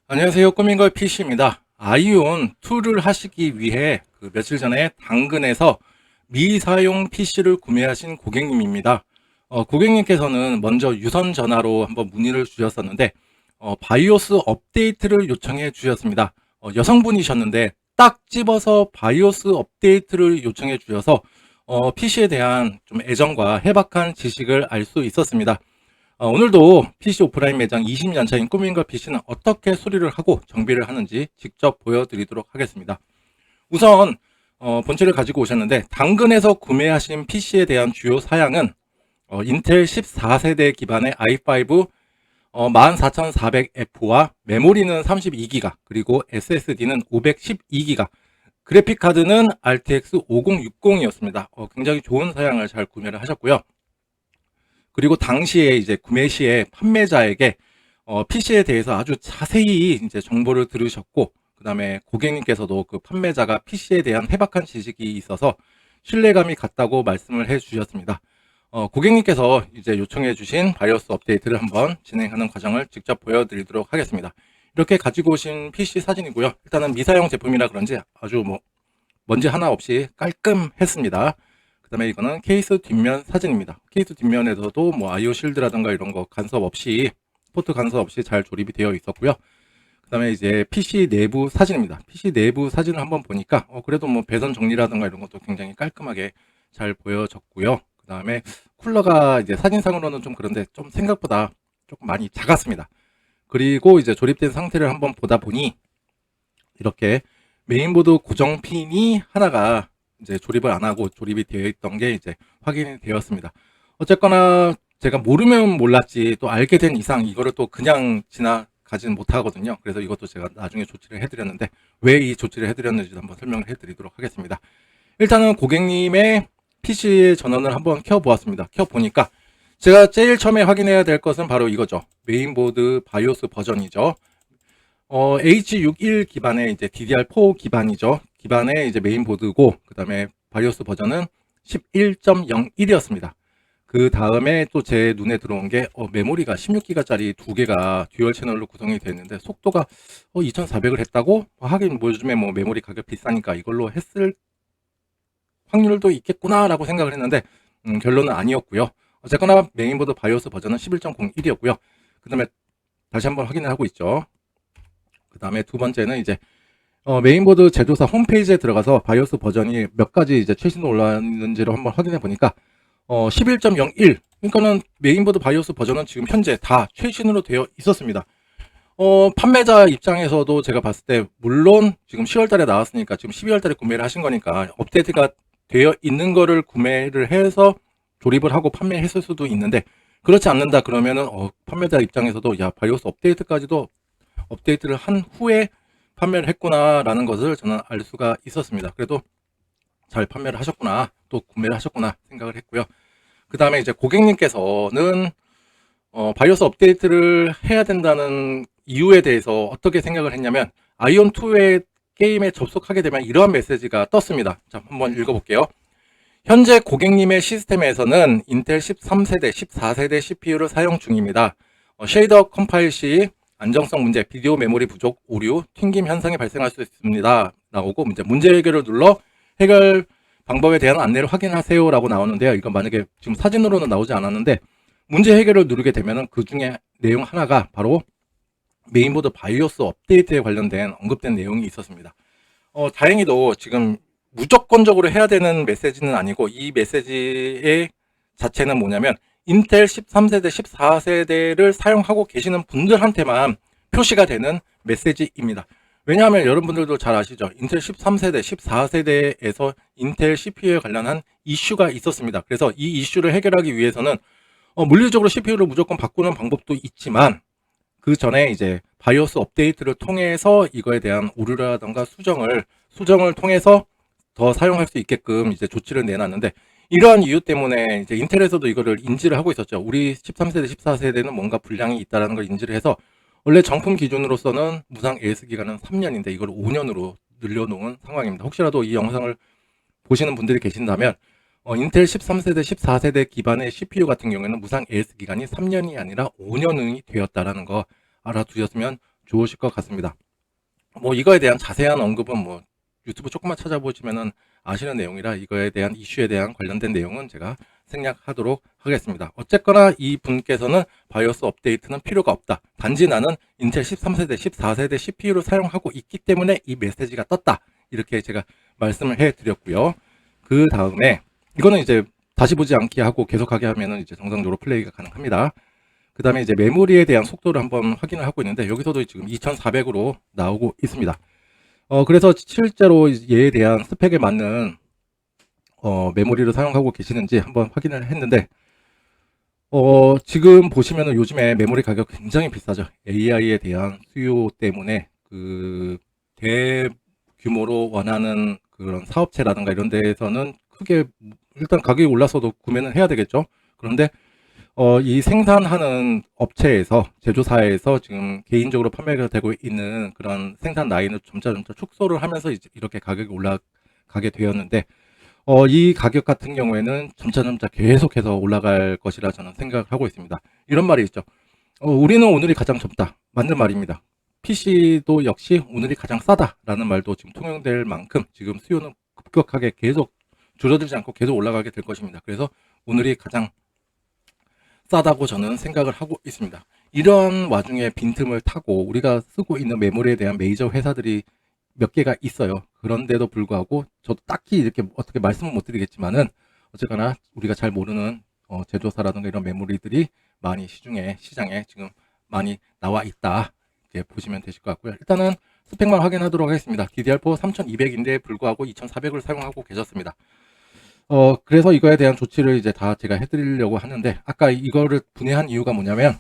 안녕하세요. 꾸민걸 PC입니다. 아이온 2를 하시기 위해 며칠 전에 당근에서 미사용 PC를 구매하신 고객님입니다. 고객님께서는 먼저 유선 전화로 한번 문의를 주셨었는데 바이오스 업데이트를 요청해 주셨습니다. 여성분이셨는데 딱 집어서 바이오스 업데이트를 요청해 주셔서 PC에 대한 좀 애정과 해박한 지식을 알 수 있었습니다. 오늘도 PC 오프라인 매장 20년 차인 꾸민걸 PC는 어떻게 수리를 하고 정비를 하는지 직접 보여드리도록 하겠습니다. 우선 본체를 가지고 오셨는데 당근에서 구매하신 PC에 대한 주요 사양은 인텔 14세대 기반의 i5 14400F와 메모리는 32GB 그리고 SSD는 512GB 그래픽카드는 RTX 5060이었습니다. 굉장히 좋은 사양을 잘 구매를 하셨고요. 그리고 당시에 이제 구매 시에 판매자에게 PC에 대해서 아주 자세히 이제 정보를 들으셨고, 그 다음에 고객님께서도 그 판매자가 PC에 대한 해박한 지식이 있어서 신뢰감이 갔다고 말씀을 해 주셨습니다. 고객님께서 이제 요청해 주신 바이오스 업데이트를 한번 진행하는 과정을 직접 보여드리도록 하겠습니다. 이렇게 가지고 오신 PC 사진이고요. 일단은 미사용 제품이라 그런지 아주 먼지 하나 없이 깔끔했습니다. 그 다음에 이거는 케이스 뒷면 사진입니다. 케이스 뒷면에서도 아이오 실드라든가 이런 거 간섭 없이, 포트 간섭 없이 잘 조립이 되어 있었고요. 그 다음에 이제 PC 내부 사진입니다. PC 내부 사진을 한번 보니까 그래도 배선 정리라든가 이런 것도 굉장히 깔끔하게 잘 보여졌고요. 그 다음에 쿨러가 이제 사진상으로는 좀 그런데 좀 생각보다 조금 많이 작았습니다. 그리고 이제 조립된 상태를 한번 보다 보니 이렇게 메인보드 고정 핀이 하나가 이제 조립을 안 하고 조립이 되어 있던 게 이제 확인이 되었습니다. 어쨌거나 제가 모르면 몰랐지 또 알게 된 이상 이거를 또 그냥 지나가지는 못하거든요. 그래서 이것도 제가 나중에 조치를 해드렸는데 왜 이 조치를 해드렸는지 한번 설명을 해드리도록 하겠습니다. 일단은 고객님의 PC 전원을 한번 켜보았습니다. 켜보니까 제가 제일 처음에 확인해야 될 것은 바로 이거죠. 메인보드 바이오스 버전이죠. H61 기반의 이제 DDR4 기반이죠. 기반의 이제 메인보드고, 그 다음에 바이오스 버전은 11.01이었습니다. 그 다음에 또 제 눈에 들어온 게 메모리가 16기가짜리 두 개가 듀얼 채널로 구성이 되어 있는데 속도가 2400을 했다고? 하긴 요즘에 메모리 가격 비싸니까 이걸로 했을 확률도 있겠구나 라고 생각을 했는데 결론은 아니었고요. 어쨌거나 메인보드 바이오스 버전은 11.01이었고요. 그 다음에 다시 한번 확인을 하고 있죠. 그 다음에 두 번째는 이제 메인보드 제조사 홈페이지에 들어가서 바이오스 버전이 몇 가지 이제 최신으로 올라왔는지를 한번 확인해 보니까 11.01 그러니까는 메인보드 바이오스 버전은 지금 현재 다 최신으로 되어 있었습니다. 판매자 입장에서도 제가 봤을 때 물론 지금 10월 달에 나왔으니까 지금 12월 달에 구매를 하신 거니까 업데이트가 되어 있는 거를 구매를 해서 조립을 하고 판매했을 수도 있는데 그렇지 않는다 그러면은 판매자 입장에서도 야 바이오스 업데이트까지도 업데이트를 한 후에 판매를 했구나라는 것을 저는 알 수가 있었습니다. 그래도 잘 판매를 하셨구나, 또 구매를 하셨구나 생각을 했고요. 그 다음에 이제 고객님께서는 바이오스 업데이트를 해야 된다는 이유에 대해서 어떻게 생각을 했냐면 아이온2의 게임에 접속하게 되면 이러한 메시지가 떴습니다. 자, 한번 읽어볼게요. 현재 고객님의 시스템에서는 인텔 13세대, 14세대 CPU를 사용 중입니다. 쉐이더 컴파일 시 안정성 문제, 비디오 메모리 부족, 오류, 튕김 현상이 발생할 수 있습니다. 나오고 문제 해결을 눌러 해결 방법에 대한 안내를 확인하세요 라고 나오는데요. 이건 만약에 지금 사진으로는 나오지 않았는데 문제 해결을 누르게 되면 그 중에 내용 하나가 바로 메인보드 바이오스 업데이트에 관련된 언급된 내용이 있었습니다. 다행히도 지금 무조건적으로 해야 되는 메시지는 아니고 이 메시지의 자체는 뭐냐면 인텔 13세대, 14세대를 사용하고 계시는 분들한테만 표시가 되는 메시지입니다. 왜냐하면 여러분들도 잘 아시죠? 인텔 13세대, 14세대에서 인텔 CPU에 관련한 이슈가 있었습니다. 그래서 이 이슈를 해결하기 위해서는 물리적으로 CPU를 무조건 바꾸는 방법도 있지만 그 전에 이제 바이오스 업데이트를 통해서 이거에 대한 오류라던가 수정을 통해서 더 사용할 수 있게끔 이제 조치를 내놨는데 이러한 이유 때문에 이제 인텔에서도 이거를 인지를 하고 있었죠. 우리 13세대, 14세대는 뭔가 불량이 있다라는 걸 인지를 해서 원래 정품 기준으로서는 무상 AS 기간은 3년인데 이걸 5년으로 늘려놓은 상황입니다. 혹시라도 이 영상을 보시는 분들이 계신다면 인텔 13세대, 14세대 기반의 CPU 같은 경우에는 무상 AS 기간이 3년이 아니라 5년이 되었다라는 거 알아두셨으면 좋으실 것 같습니다. 뭐 이거에 대한 자세한 언급은 뭐 유튜브 조금만 찾아보시면은 아시는 내용이라 이거에 대한 이슈에 대한 관련된 내용은 제가 생략하도록 하겠습니다. 어쨌거나 이 분께서는 바이오스 업데이트는 필요가 없다. 단지 나는 인텔 13세대, 14세대 CPU를 사용하고 있기 때문에 이 메시지가 떴다. 이렇게 제가 말씀을 해드렸고요. 그 다음에 이거는 이제 다시 보지 않기 하고 계속하게 하면은 이제 정상적으로 플레이가 가능합니다. 그 다음에 이제 메모리에 대한 속도를 한번 확인을 하고 있는데 여기서도 지금 2400으로 나오고 있습니다. 그래서 실제로 얘에 대한 스펙에 맞는 메모리를 사용하고 계시는지 한번 확인을 했는데 지금 보시면은 요즘에 메모리 가격 굉장히 비싸죠. AI에 대한 수요 때문에 그 대규모로 원하는 그런 사업체라든가 이런 데에서는 크게 일단 가격이 올라서도 구매는 해야 되겠죠. 그런데 이 생산하는 업체에서 제조사에서 지금 개인적으로 판매가 되고 있는 그런 생산 라인을 점차 축소를 하면서 이제 이렇게 가격이 올라가게 되었는데 이 가격 같은 경우에는 점차 계속해서 올라갈 것이라 저는 생각을 하고 있습니다. 이런 말이 있죠. 우리는 오늘이 가장 젊다. 맞는 말입니다. PC도 역시 오늘이 가장 싸다라는 말도 지금 통용될 만큼 지금 수요는 급격하게 계속 줄어들지 않고 계속 올라가게 될 것입니다. 그래서 오늘이 가장 싸다고 저는 생각을 하고 있습니다. 이런 와중에 빈틈을 타고 우리가 쓰고 있는 메모리에 대한 메이저 회사들이 몇 개가 있어요. 그런데도 불구하고 저도 딱히 이렇게 어떻게 말씀은 못 드리겠지만은 어쨌거나 우리가 잘 모르는 제조사라든가 이런 메모리들이 많이 시장에 지금 많이 나와 있다. 이렇게 보시면 되실 것 같고요. 일단은 스펙만 확인하도록 하겠습니다. DDR4 3200인데 불구하고 2400을 사용하고 계셨습니다. 그래서 이거에 대한 조치를 이제 다 제가 해드리려고 하는데, 아까 이거를 분해한 이유가 뭐냐면,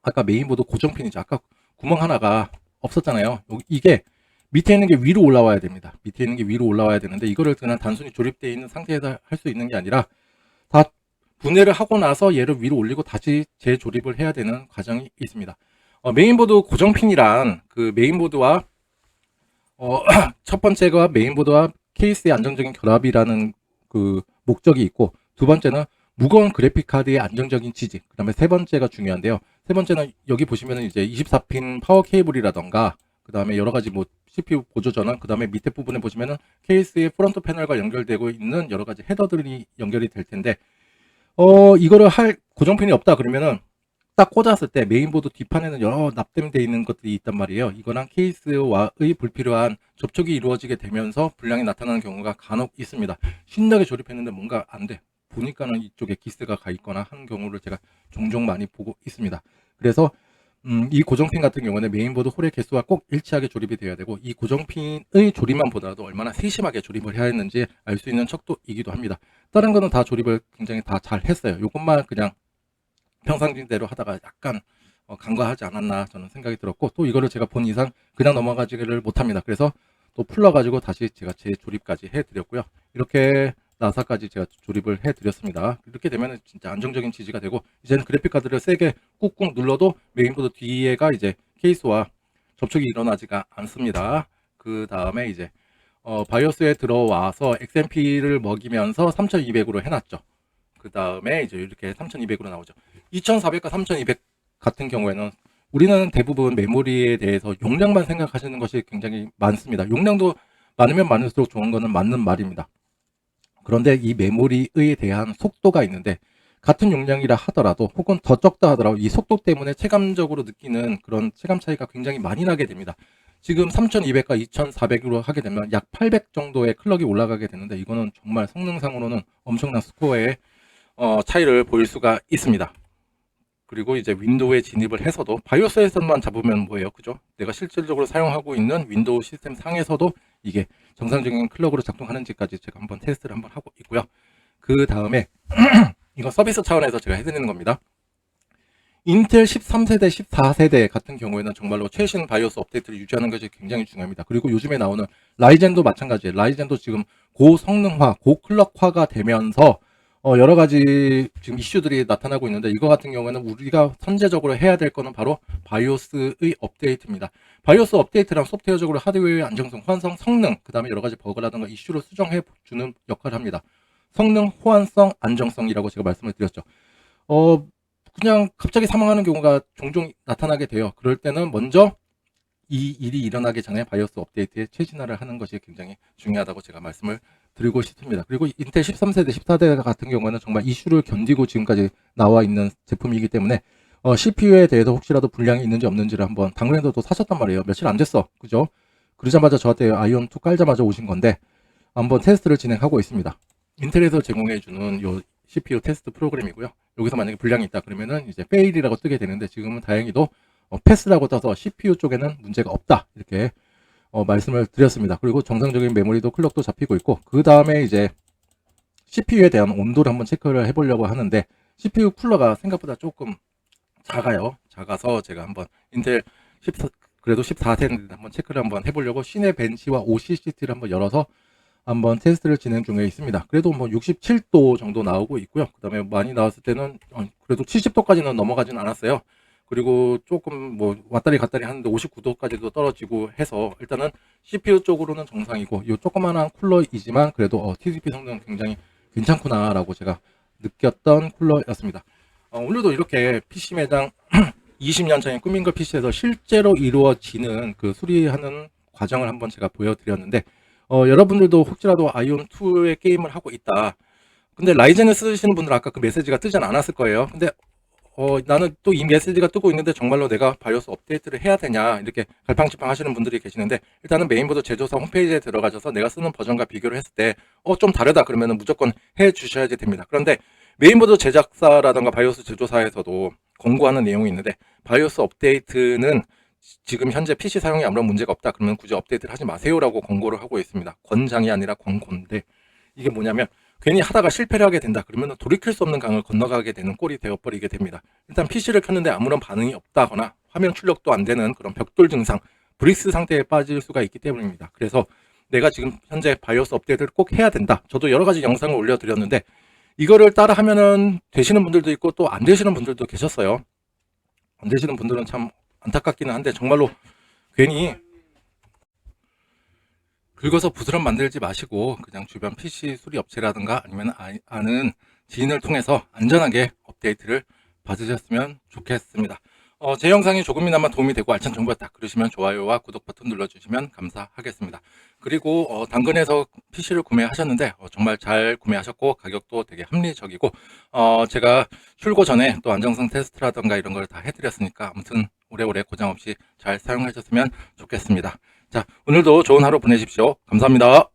아까 메인보드 고정핀이죠. 아까 구멍 하나가 없었잖아요. 이게 밑에 있는 게 위로 올라와야 됩니다. 밑에 있는 게 위로 올라와야 되는데, 이거를 그냥 단순히 조립되어 있는 상태에서 할 수 있는 게 아니라, 다 분해를 하고 나서 얘를 위로 올리고 다시 재조립을 해야 되는 과정이 있습니다. 메인보드 고정핀이란 그 메인보드와, 첫 번째가 메인보드와 케이스의 안정적인 결합이라는 그 목적이 있고, 두 번째는 무거운 그래픽 카드의 안정적인 지지, 그 다음에 세 번째가 중요한데요. 세 번째는 여기 보시면 이제 24핀 파워 케이블이라던가, 그 다음에 여러 가지 뭐 CPU 보조 전원, 그 다음에 밑에 부분에 보시면은 케이스의 프론트 패널과 연결되고 있는 여러 가지 헤더들이 연결이 될 텐데, 이거를 할 고정핀이 없다 그러면은 딱 꽂았을 때 메인보드 뒷판에는 여러 납땜되어 있는 것들이 있단 말이에요. 이거랑 케이스와의 불필요한 접촉이 이루어지게 되면서 불량이 나타나는 경우가 간혹 있습니다. 신나게 조립했는데 뭔가 안 돼. 보니까는 이쪽에 기스가 가 있거나 하는 경우를 제가 종종 많이 보고 있습니다. 그래서 이 고정핀 같은 경우는 메인보드 홀의 개수와 꼭 일치하게 조립이 되어야 되고, 이 고정핀의 조립만 보더라도 얼마나 세심하게 조립을 해야 했는지 알 수 있는 척도이기도 합니다. 다른 거는 다 조립을 굉장히 다 잘 했어요. 이것만 그냥 평상시대로 하다가 약간 간과하지 않았나 저는 생각이 들었고, 또 이거를 제가 본 이상 그냥 넘어가지를 못합니다. 그래서 또 풀러가지고 다시 제가 재조립까지 해드렸고요. 이렇게 나사까지 제가 조립을 해드렸습니다. 이렇게 되면 진짜 안정적인 지지가 되고, 이제는 그래픽카드를 세게 꾹꾹 눌러도 메인보드 뒤에가 이제 케이스와 접촉이 일어나지가 않습니다. 그 다음에 이제 바이오스에 들어와서 XMP를 먹이면서 3200으로 해놨죠. 그 다음에 이제 이렇게 3200으로 나오죠. 2400과 3200 같은 경우에는 우리는 대부분 메모리에 대해서 용량만 생각하시는 것이 굉장히 많습니다. 용량도 많으면 많을수록 좋은 거는 맞는 말입니다. 그런데 이 메모리에 대한 속도가 있는데, 같은 용량이라 하더라도 혹은 더 적다 하더라도 이 속도 때문에 체감적으로 느끼는 그런 체감 차이가 굉장히 많이 나게 됩니다. 지금 3200과 2400으로 하게 되면 약 800 정도의 클럭이 올라가게 되는데, 이거는 정말 성능상으로는 엄청난 스코어의 차이를 보일 수가 있습니다. 그리고 이제 윈도우에 진입을 해서도 바이오스에서만 잡으면 뭐예요, 그죠? 내가 실질적으로 사용하고 있는 윈도우 시스템 상에서도 이게 정상적인 클럭으로 작동하는지까지 제가 한번 테스트를 한번 하고 있고요. 그 다음에 이거 서비스 차원에서 제가 해드리는 겁니다. 인텔 13세대, 14세대 같은 경우에는 정말로 최신 바이오스 업데이트를 유지하는 것이 굉장히 중요합니다. 그리고 요즘에 나오는 라이젠도 마찬가지예요. 라이젠도 지금 고성능화, 고클럭화가 되면서 여러 가지 지금 이슈들이 나타나고 있는데, 이거 같은 경우에는 우리가 선제적으로 해야 될 거는 바로 바이오스의 업데이트입니다. 바이오스 업데이트랑 소프트웨어적으로 하드웨어의 안정성, 호환성, 성능, 그 다음에 여러 가지 버그라든가 이슈를 수정해 주는 역할을 합니다. 성능, 호환성, 안정성이라고 제가 말씀을 드렸죠. 그냥 갑자기 사망하는 경우가 종종 나타나게 돼요. 그럴 때는 먼저 이 일이 일어나기 전에 바이오스 업데이트에 최신화를 하는 것이 굉장히 중요하다고 제가 말씀을 드리고 싶습니다. 그리고 인텔 13세대, 14대 같은 경우는 정말 이슈를 견디고 지금까지 나와 있는 제품이기 때문에 CPU에 대해서 혹시라도 불량이 있는지 없는지를 한번 당근에도 또 사셨단 말이에요. 며칠 안 됐어. 그죠? 그러자마자 저한테 아이온2 깔자마자 오신 건데 한번 테스트를 진행하고 있습니다. 인텔에서 제공해주는 요 CPU 테스트 프로그램이고요. 여기서 만약에 불량이 있다 그러면은 이제 fail이라고 뜨게 되는데 지금은 다행히도 패스라고 떠서 CPU 쪽에는 문제가 없다 이렇게 말씀을 드렸습니다. 그리고 정상적인 메모리도 클럭도 잡히고 있고 그 다음에 이제 CPU에 대한 온도를 한번 체크를 해보려고 하는데 CPU 쿨러가 생각보다 조금 작아요. 작아서 제가 한번 인텔 14, 그래도 14세인데 한번 체크를 한번 해보려고 시내 벤치와 OCCT를 한번 열어서 한번 테스트를 진행 중에 있습니다. 그래도 뭐 67도 정도 나오고 있고요. 그 다음에 많이 나왔을 때는 그래도 70도까지는 넘어가진 않았어요. 그리고 조금 뭐 왔다리 갔다리 하는데 59도까지도 떨어지고 해서 일단은 CPU 쪽으로는 정상이고 이 조그만한 쿨러이지만 그래도 TDP 성능은 굉장히 괜찮구나라고 제가 느꼈던 쿨러였습니다. 오늘도 이렇게 PC 매장 20년 전에 꾸민 걸 PC에서 실제로 이루어지는 그 수리하는 과정을 한번 제가 보여드렸는데 여러분들도 혹시라도 아이온2의 게임을 하고 있다. 근데 라이젠을 쓰시는 분들은 아까 그 메시지가 뜨지 않았을 거예요. 근데 나는 또 이 메시지가 뜨고 있는데 정말로 내가 바이오스 업데이트를 해야 되냐 이렇게 갈팡질팡 하시는 분들이 계시는데 일단은 메인보드 제조사 홈페이지에 들어가셔서 내가 쓰는 버전과 비교를 했을 때 좀 다르다 그러면은 무조건 해 주셔야지 됩니다. 그런데 메인보드 제작사라던가 바이오스 제조사에서도 권고하는 내용이 있는데 바이오스 업데이트는 지금 현재 PC 사용에 아무런 문제가 없다 그러면 굳이 업데이트를 하지 마세요라고 권고를 하고 있습니다. 권장이 아니라 권고인데 이게 뭐냐면 괜히 하다가 실패를 하게 된다 그러면 돌이킬 수 없는 강을 건너가게 되는 꼴이 되어버리게 됩니다. 일단 PC를 켰는데 아무런 반응이 없다거나 화면 출력도 안 되는 그런 벽돌 증상, 브릭스 상태에 빠질 수가 있기 때문입니다. 그래서 내가 지금 현재 바이오스 업데이트를 꼭 해야 된다. 저도 여러 가지 영상을 올려드렸는데 이거를 따라 하면은 되시는 분들도 있고 또 안 되시는 분들도 계셨어요. 안 되시는 분들은 참 안타깝기는 한데 정말로 괜히 긁어서 부스럼 만들지 마시고 그냥 주변 PC 수리 업체라든가 아니면 아는 지인을 통해서 안전하게 업데이트를 받으셨으면 좋겠습니다. 제 영상이 조금이나마 도움이 되고 알찬 정보였다 그러시면 좋아요와 구독 버튼 눌러주시면 감사하겠습니다. 그리고 당근에서 PC를 구매하셨는데 정말 잘 구매하셨고 가격도 되게 합리적이고 제가 출고 전에 또 안정성 테스트라든가 이런 걸 다 해드렸으니까 아무튼 오래오래 고장 없이 잘 사용하셨으면 좋겠습니다. 자, 오늘도 좋은 하루 보내십시오. 감사합니다.